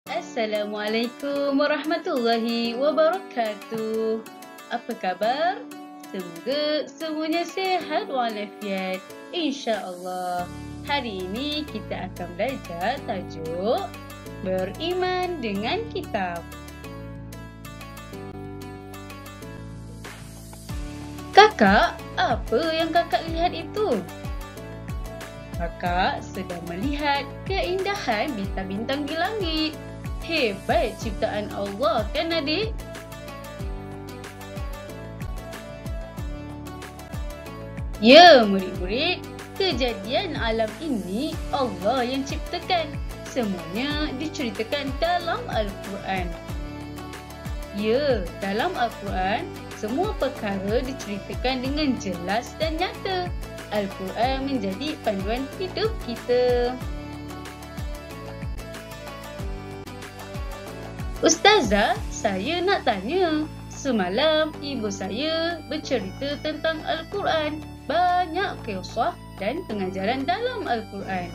Assalamualaikum warahmatullahi wabarakatuh. Apa khabar? Semoga semuanya sihat walafiat. InsyaAllah. Hari ini kita akan belajar tajuk Beriman dengan Kitab. Kakak, apa yang kakak lihat itu? Kakak sedang melihat keindahan bintang-bintang di langit. Hebat ciptaan Allah, kan adik? Ya, murid-murid, kejadian alam ini Allah yang ciptakan. Semuanya diceritakan dalam Al-Quran. Ya, dalam Al-Quran, semua perkara diceritakan dengan jelas dan nyata. Al-Quran menjadi panduan hidup kita. Ustazah, saya nak tanya. Semalam ibu saya bercerita tentang Al-Quran. Banyak kisah dan pengajaran dalam Al-Quran.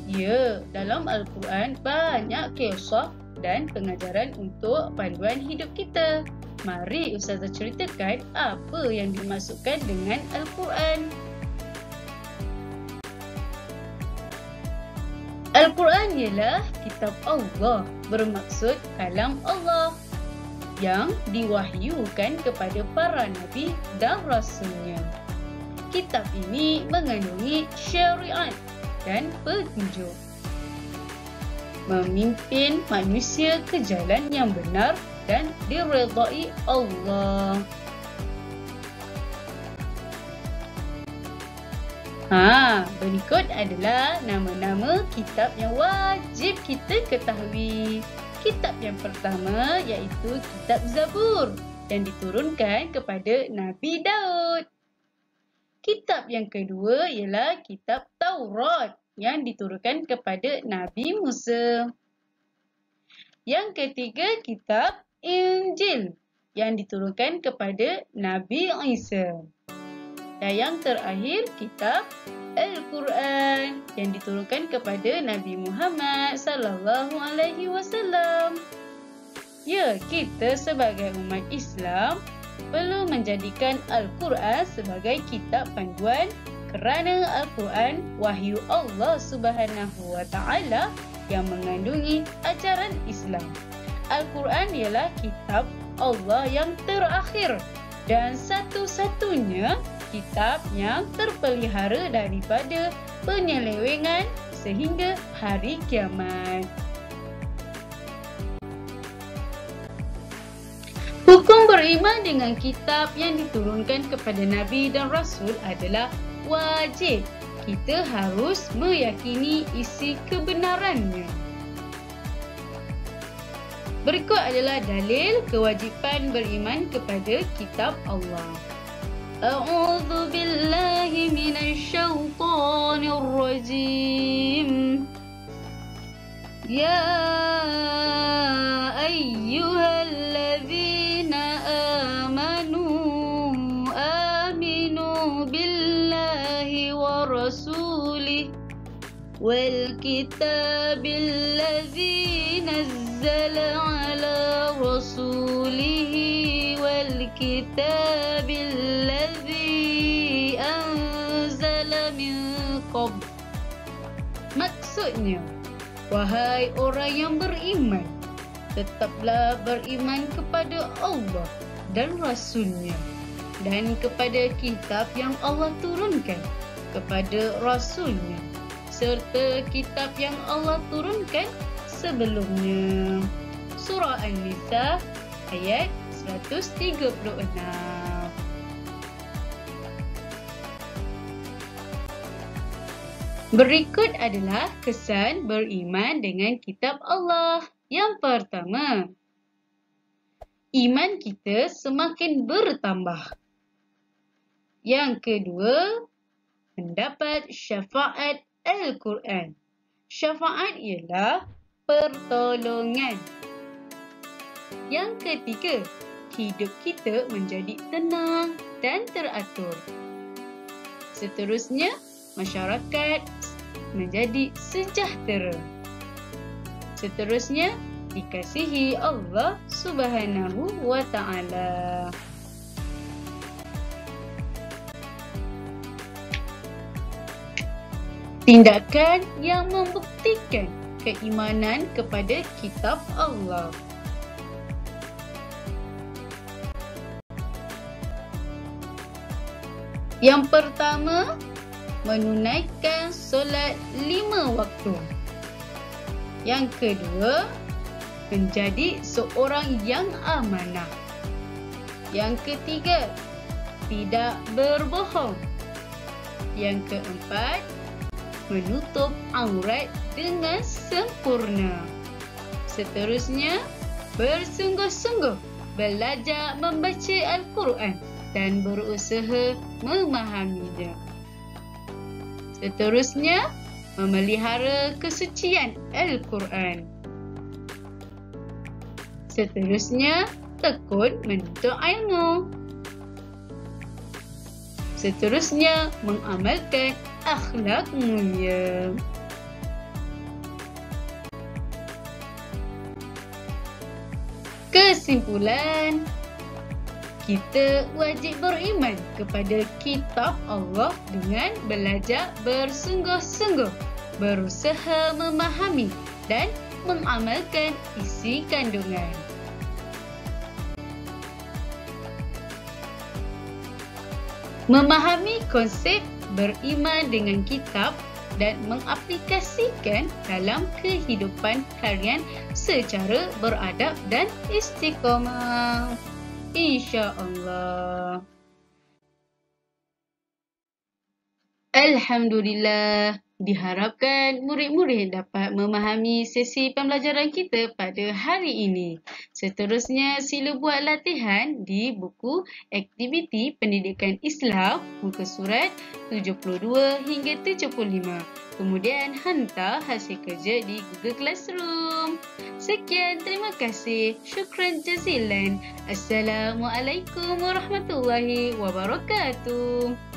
Ya, dalam Al-Quran banyak kisah dan pengajaran untuk panduan hidup kita. Mari Ustazah ceritakan apa yang dimaksudkan dengan Al-Quran. Al-Quran ialah kitab Allah, bermaksud kalam Allah yang diwahyukan kepada para nabi dan rasulnya. Kitab ini mengandungi syariat dan petunjuk, memimpin manusia ke jalan yang benar dan diredai Allah. Berikut adalah nama-nama kitab yang wajib kita ketahui. Kitab yang pertama iaitu Kitab Zabur yang diturunkan kepada Nabi Daud. Kitab yang kedua ialah Kitab Taurat yang diturunkan kepada Nabi Musa. Yang ketiga, Kitab Injil yang diturunkan kepada Nabi Isa. Dan yang terakhir, Kitab Al-Quran yang diturunkan kepada Nabi Muhammad SAW. Ya, kita sebagai umat Islam perlu menjadikan Al-Quran sebagai kitab panduan kerana Al-Quran wahyu Allah Subhanahu wa Ta'ala yang mengandungi ajaran Islam. Al-Quran ialah kitab Allah yang terakhir dan satu-satunya kitab yang terpelihara daripada penyelewengan sehingga hari kiamat. Hukum beriman dengan kitab yang diturunkan kepada Nabi dan Rasul adalah wajib. Kita harus meyakini isi kebenarannya. Berikut adalah dalil kewajipan beriman kepada kitab Allah. A'udzu billahi minasyaitonir rajim. Ya ayyuhalladzina amanu aminu billahi wa rasulih wal kitabil ladzi nazzala ala rasulihi wal kitabil ladzi anzala min qabl. Maksudnya, wahai orang yang beriman, tetaplah beriman kepada Allah dan Rasul-Nya dan kepada kitab yang Allah turunkan kepada Rasul-Nya serta kitab yang Allah turunkan sebelumnya. Surah An-Nisa ayat 136. Berikut adalah kesan beriman dengan kitab Allah. Yang pertama, iman kita semakin bertambah. Yang kedua, mendapat syafaat Al-Quran. Syafaat ialah pertolongan. Yang ketiga, hidup kita menjadi tenang dan teratur. Seterusnya, masyarakat menjadi sejahtera. Seterusnya, dikasihi Allah Subhanahu wa Ta'ala. Tindakan yang membuktikan keimanan kepada kitab Allah. Yang pertama, menunaikan solat 5 waktu. Yang kedua, menjadi seorang yang amanah. Yang ketiga, tidak berbohong. Yang keempat, menutup aurat dengan sempurna. Seterusnya, bersungguh-sungguh belajar membaca Al-Quran dan berusaha memahaminya. Seterusnya, memelihara kesucian Al-Quran. Seterusnya, tekun menuntut ilmu. Seterusnya, mengamalkan akhlak mulia. Kesimpulan, kita wajib beriman kepada kitab Allah dengan belajar bersungguh-sungguh, berusaha memahami dan mengamalkan isi kandungan. Memahami konsep beriman dengan kitab dan mengaplikasikan dalam kehidupan harian secara beradab dan istiqamah. InsyaAllah. Alhamdulillah. Diharapkan murid-murid dapat memahami sesi pembelajaran kita pada hari ini. Seterusnya, sila buat latihan di buku Aktiviti Pendidikan Islam muka surat 72 hingga 75. Kemudian hantar hasil kerja di Google Classroom. Sekian, terima kasih. Syukran jazilan. Assalamualaikum warahmatullahi wabarakatuh.